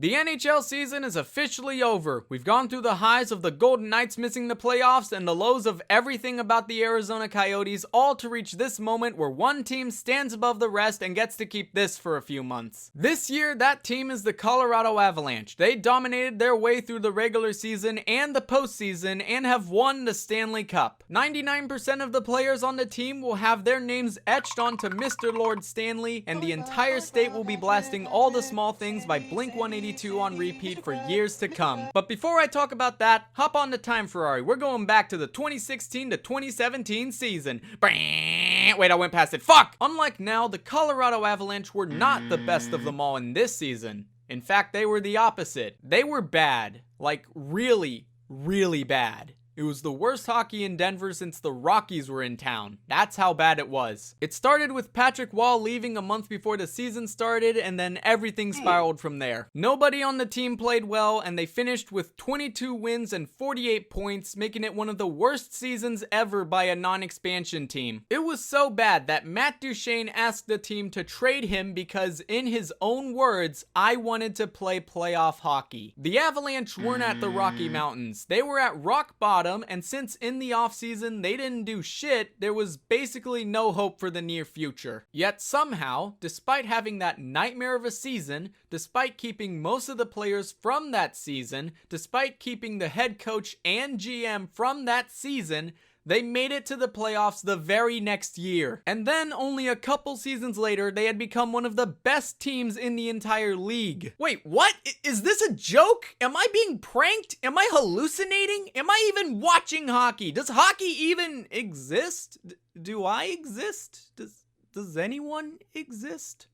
The NHL season is officially over. We've gone through the highs of the Golden Knights missing the playoffs and the lows of everything about the Arizona Coyotes, all to reach this moment where one team stands above the rest and gets to keep this for a few months. This year, that team is the Colorado Avalanche. They dominated their way through the regular season and the postseason and have won the Stanley Cup. 99% of the players on the team will have their names etched onto Mr. Lord Stanley, and the entire state will be blasting All the Small Things by Blink-182 on repeat for years to come. But before I talk about that, hop on the Time Ferrari. We're going back to the 2016 to 2017 season. Wait, I went past it. Fuck! Unlike now, the Colorado Avalanche were not the best of them all in this season. In fact, they were the opposite. They were bad. Like, really, really bad. It was the worst hockey in Denver since the Rockies were in town. That's how bad it was. It started with Patrick Wall leaving a month before the season started, and then everything spiraled from there. Nobody on the team played well, and they finished with 22 wins and 48 points, making it one of the worst seasons ever by a non-expansion team. It was so bad that Matt Duchene asked the team to trade him because, in his own words, "I wanted to play playoff hockey." The Avalanche weren't at the Rocky Mountains. They were at rock bottom, and since in the offseason they didn't do shit, there was basically no hope for the near future. Yet somehow, despite having that nightmare of a season, despite keeping most of the players from that season, despite keeping the head coach and GM from that season, they made it to the playoffs the very next year. And then, only a couple seasons later, they had become one of the best teams in the entire league. Wait, what? Is this a joke? Am I being pranked? Am I hallucinating? Am I even watching hockey? Does hockey even exist? Do I exist? Does anyone exist?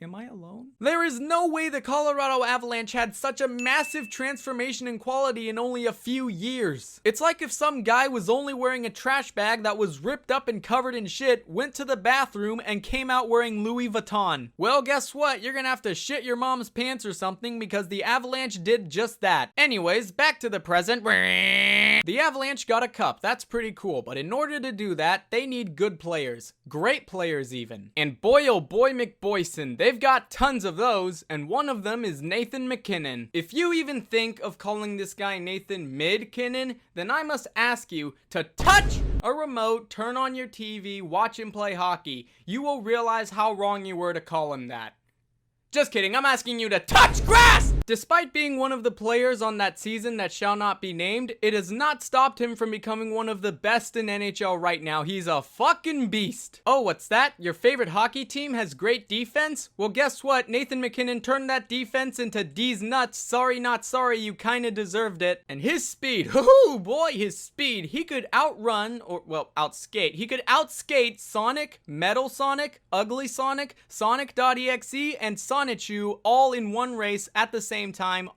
Am I alone? There is no way the Colorado Avalanche had such a massive transformation in quality in only a few years. It's like if some guy was only wearing a trash bag that was ripped up and covered in shit, went to the bathroom, and came out wearing Louis Vuitton. Well, guess what? You're gonna have to shit your mom's pants or something, because the Avalanche did just that. Anyways, back to the present. The Avalanche got a cup. That's pretty cool, but in order to do that, they need good players. Great players even. And boy oh boy McBoyson, they've got tons of those, and one of them is Nathan MacKinnon. If you even think of calling this guy Nathan Midkinnon, then I must ask you to touch a remote, turn on your TV, watch him play hockey. You will realize how wrong you were to call him that. Just kidding, I'm asking you to touch grass! Despite being one of the players on that season that shall not be named, it has not stopped him from becoming one of the best in NHL right now. He's a fucking beast. Oh, what's that? Your favorite hockey team has great defense? Well, guess what? Nathan MacKinnon turned that defense into D's nuts. Sorry, not sorry, you kinda deserved it. And his speed, oh boy, his speed. He could outrun, or well, outskate. He could outskate Sonic, Metal Sonic, Ugly Sonic, Sonic.exe, and Sonichu all in one race at the same time.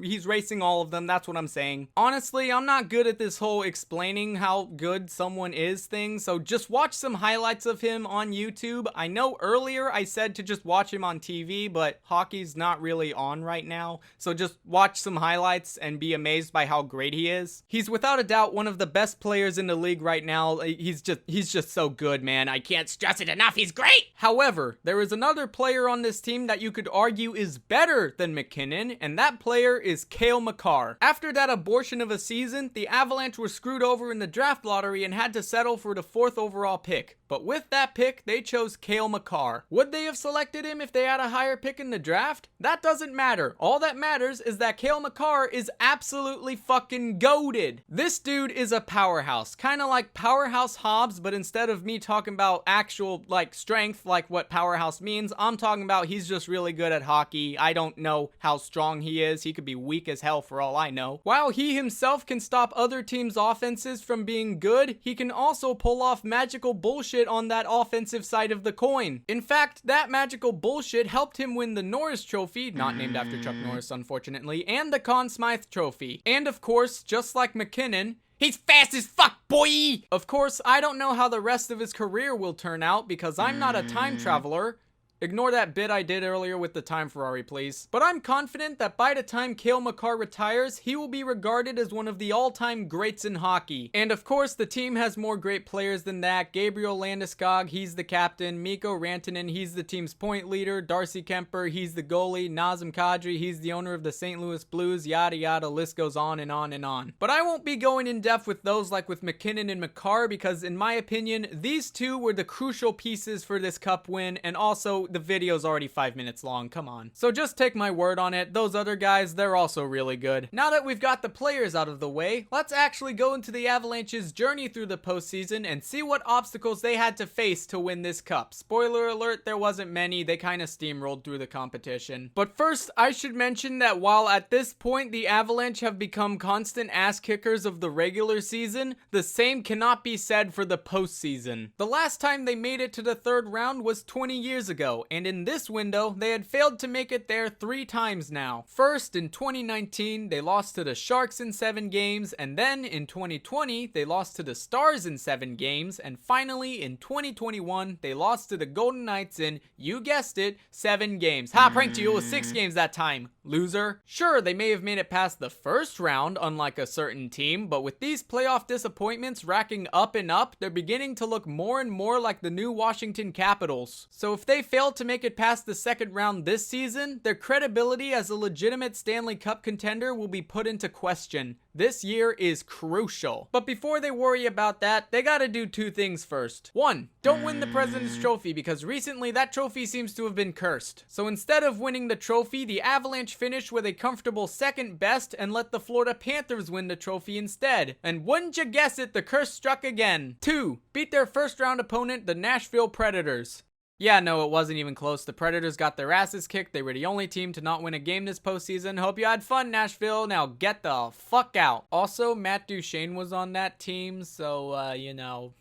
He's racing all of them, that's what I'm saying. Honestly, I'm not good at this whole explaining how good someone is thing, so just watch some highlights of him on YouTube. I know earlier I said to just watch him on TV, but hockey's not really on right now, so just watch some highlights and be amazed by how great he is. He's without a doubt one of the best players in the league right now. He's just so good, man. I can't stress it enough. He's great! However, there is another player on this team that you could argue is better than MacKinnon, and that player is Cale Makar. After that abortion of a season, the Avalanche were screwed over in the draft lottery and had to settle for the 4th overall pick. But with that pick, they chose Cale Makar. Would they have selected him if they had a higher pick in the draft? That doesn't matter. All that matters is that Cale Makar is absolutely fucking goated. This dude is a powerhouse. Kind of like Powerhouse Hobbs, but instead of me talking about actual, like, strength, like what powerhouse means, I'm talking about he's just really good at hockey. I don't know how strong he is. He could be weak as hell for all I know. While he himself can stop other teams' offenses from being good, he can also pull off magical bullshit on that offensive side of the coin. In fact, that magical bullshit helped him win the Norris Trophy, not named after Chuck Norris unfortunately, and the Conn Smythe Trophy. And of course, just like MacKinnon, he's fast as fuck, boy! Of course, I don't know how the rest of his career will turn out because I'm not a time traveler, Ignore that bit I did earlier with the time Ferrari, please. But I'm confident that by the time Cale Makar retires, he will be regarded as one of the all-time greats in hockey. And of course, the team has more great players than that. Gabriel Landeskog, he's the captain. Mikko Rantanen, he's the team's point leader. Darcy Kemper, he's the goalie. Nazem Kadri, he's the owner of the St. Louis Blues. Yada yada, list goes on and on and on. But I won't be going in depth with those like with McKinnon and Makar, because in my opinion, these two were the crucial pieces for this cup win, and also the video's already 5 minutes long, come on. So just take my word on it, those other guys, they're also really good. Now that we've got the players out of the way, let's actually go into the Avalanche's journey through the postseason and see what obstacles they had to face to win this cup. Spoiler alert, there wasn't many, they kind of steamrolled through the competition. But first, I should mention that while at this point the Avalanche have become constant ass kickers of the regular season, the same cannot be said for the postseason. The last time they made it to the third round was 20 years ago, and in this window, they had failed to make it there 3 times now. First, in 2019, they lost to the Sharks in 7 games, and then in 2020, they lost to the Stars in 7 games, and finally, in 2021, they lost to the Golden Knights in, you guessed it, 7 games. Ha, pranked you, it was 6 games that time, loser. Sure, they may have made it past the first round, unlike a certain team, but with these playoff disappointments racking up and up, they're beginning to look more and more like the new Washington Capitals. So if they fail to make it past the second round this season, their credibility as a legitimate Stanley Cup contender will be put into question. This year is crucial. But before they worry about that, they gotta do 2 things first. 1, don't win the President's Trophy, because recently that trophy seems to have been cursed. So instead of winning the trophy, the Avalanche finished with a comfortable second best and let the Florida Panthers win the trophy instead. And wouldn't you guess it, the curse struck again. 2, beat their first round opponent, the Nashville Predators. Yeah, no, it wasn't even close. The Predators got their asses kicked. They were the only team to not win a game this postseason. Hope you had fun, Nashville. Now get the fuck out. Also, Matt Duchene was on that team, so, you know,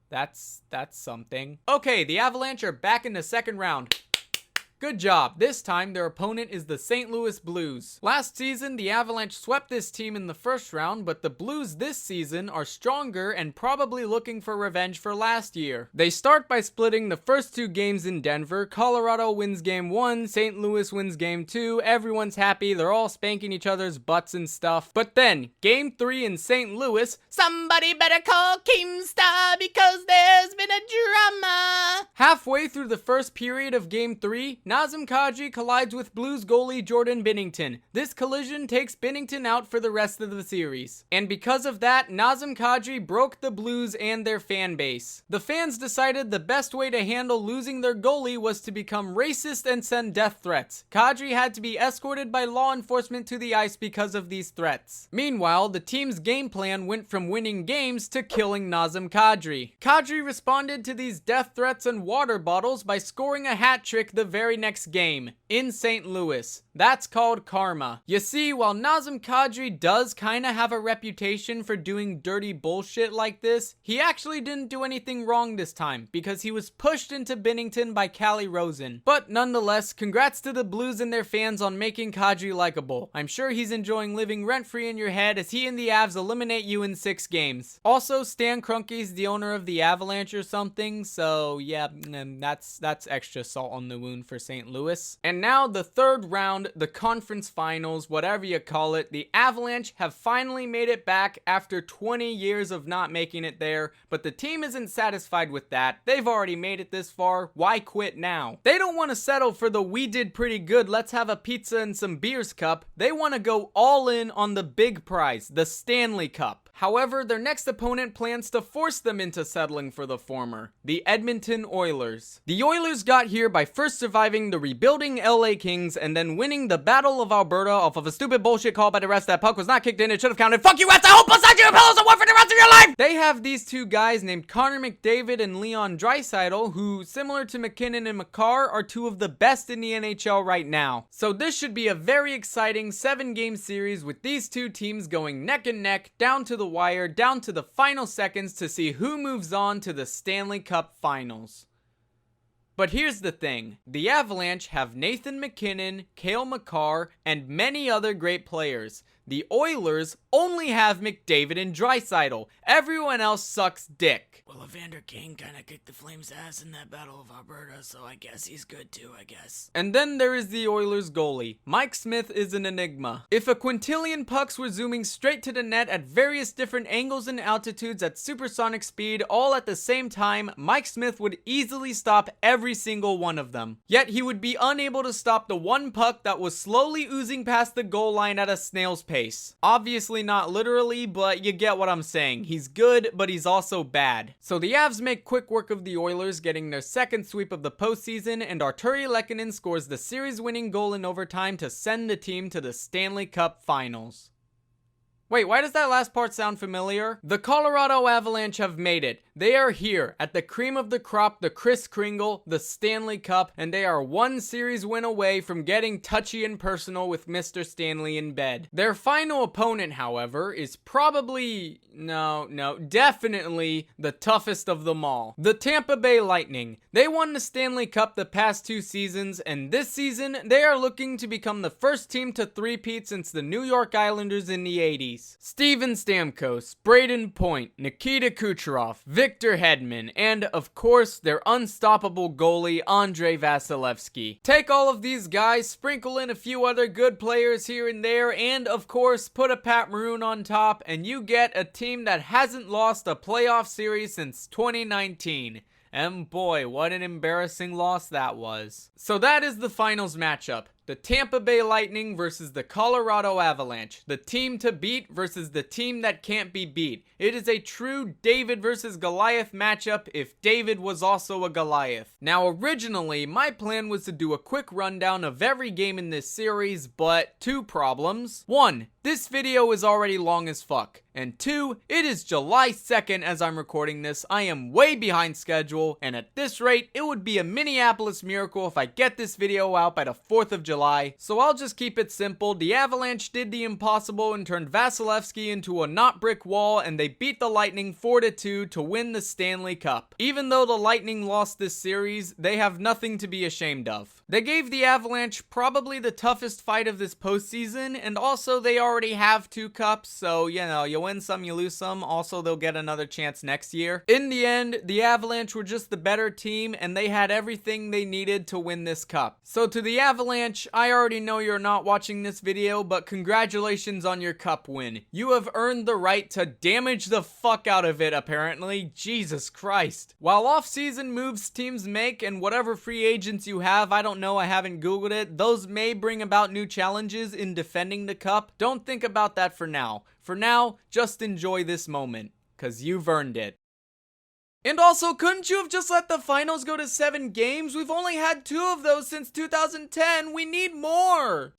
that's something. Okay, the Avalanche are back in the second round. Good job. This time, their opponent is the St. Louis Blues. Last season, the Avalanche swept this team in the first round, but the Blues this season are stronger and probably looking for revenge for last year. They start by splitting the first 2 games in Denver. Colorado wins game 1, St. Louis wins game 2. Everyone's happy. They're all spanking each other's butts and stuff. But then, game 3 in St. Louis, somebody better call Keemstar because there's been a drama. Halfway through the first period of game 3, Nazem Kadri collides with Blues goalie Jordan Binnington. This collision takes Binnington out for the rest of the series. And because of that, Nazem Kadri broke the Blues and their fan base. The fans decided the best way to handle losing their goalie was to become racist and send death threats. Kadri had to be escorted by law enforcement to the ice because of these threats. Meanwhile, the team's game plan went from winning games to killing Nazem Kadri. Kadri responded to these death threats and water bottles by scoring a hat trick the very next game in St. Louis. That's called karma. You see, while Nazem Kadri does kinda have a reputation for doing dirty bullshit like this, he actually didn't do anything wrong this time because he was pushed into Binnington by Callie Rosen. But nonetheless, congrats to the Blues and their fans on making Kadri likable. I'm sure he's enjoying living rent-free in your head as he and the Avs eliminate you in 6 games. Also, Stan Kroenke's the owner of the Avalanche or something, so yeah, that's extra salt on the wound for St. Louis. And now the third round, the conference finals, whatever you call it, the Avalanche have finally made it back after 20 years of not making it there, but the team isn't satisfied with that. They've already made it this far, why quit now? They don't want to settle for the we did pretty good, let's have a pizza and some beers cup. They want to go all in on the big prize, the Stanley Cup. However, their next opponent plans to force them into settling for the former, the Edmonton Oilers. The Oilers got here by first surviving the rebuilding LA Kings and then winning the Battle of Alberta off of a stupid bullshit call by the refs. That puck was not kicked in, it should have counted. Fuck you, refs, I hope beside your pillows and war for the rest of your life! They have these 2 guys named Connor McDavid and Leon Draisaitl, who, similar to McKinnon and Makar, are 2 of the best in the NHL right now. So this should be a very exciting 7-game series with these 2 teams going neck and neck down to the wire, down to the final seconds to see who moves on to the Stanley Cup Finals. But here's the thing, the Avalanche have Nathan MacKinnon, Cale Makar, and many other great players. The Oilers only have McDavid and Draisaitl. Everyone else sucks dick. Well, Evander Kane kinda kicked the Flames' ass in that Battle of Alberta, so I guess he's good too, I guess. And then there is the Oilers goalie. Mike Smith is an enigma. If a quintillion pucks were zooming straight to the net at various different angles and altitudes at supersonic speed all at the same time, Mike Smith would easily stop every single one of them. Yet he would be unable to stop the one puck that was slowly oozing past the goal line at a snail's pace. Obviously not literally, but you get what I'm saying. He's good, but he's also bad. So the Avs make quick work of the Oilers, getting their second sweep of the postseason, and Arturi Lehkonen scores the series-winning goal in overtime to send the team to the Stanley Cup Finals. Wait, why does that last part sound familiar? The Colorado Avalanche have made it. They are here at the cream of the crop, the Kris Kringle, the Stanley Cup, and they are one series win away from getting touchy and personal with Mr. Stanley in bed. Their final opponent, however, is probably, definitely the toughest of them all. The Tampa Bay Lightning. They won the Stanley Cup the past 2 seasons, and this season, they are looking to become the first team to three-peat since the New York Islanders in the 80s. Steven Stamkos, Braden Point, Nikita Kucherov, Victor Hedman, and, of course, their unstoppable goalie, Andrei Vasilevsky. Take all of these guys, sprinkle in a few other good players here and there, and, of course, put a Pat Maroon on top, and you get a team that hasn't lost a playoff series since 2019. And boy, what an embarrassing loss that was. So that is the finals matchup. The Tampa Bay Lightning versus the Colorado Avalanche. The team to beat versus the team that can't be beat. It is a true David versus Goliath matchup if David was also a Goliath. Now originally, my plan was to do a quick rundown of every game in this series, but 2 problems. 1, this video is already long as fuck. And 2, it is July 2nd as I'm recording this. I am way behind schedule, and at this rate, it would be a Minneapolis miracle if I get this video out by the 4th of July. So I'll just keep it simple. The Avalanche did the impossible and turned Vasilevsky into a not brick wall, and they beat the Lightning 4-2 to win the Stanley Cup. Even though the Lightning lost this series, they have nothing to be ashamed of. They gave the Avalanche probably the toughest fight of this postseason, and also they already have 2 cups, so you win some, you lose some. Also, they'll get another chance next year. In the end, the Avalanche were just the better team, and they had everything they needed to win this cup. So to the Avalanche, I already know you're not watching this video, but congratulations on your cup win. You have earned the right to damage the fuck out of it, apparently. Jesus Christ. While off-season moves teams make and whatever free agents you have, I don't know, I haven't googled it, those may bring about new challenges in defending the cup. Don't think about that for now. For now, just enjoy this moment, cause you've earned it. And also, couldn't you have just let the finals go to 7 games? We've only had 2 of those since 2010. We need more!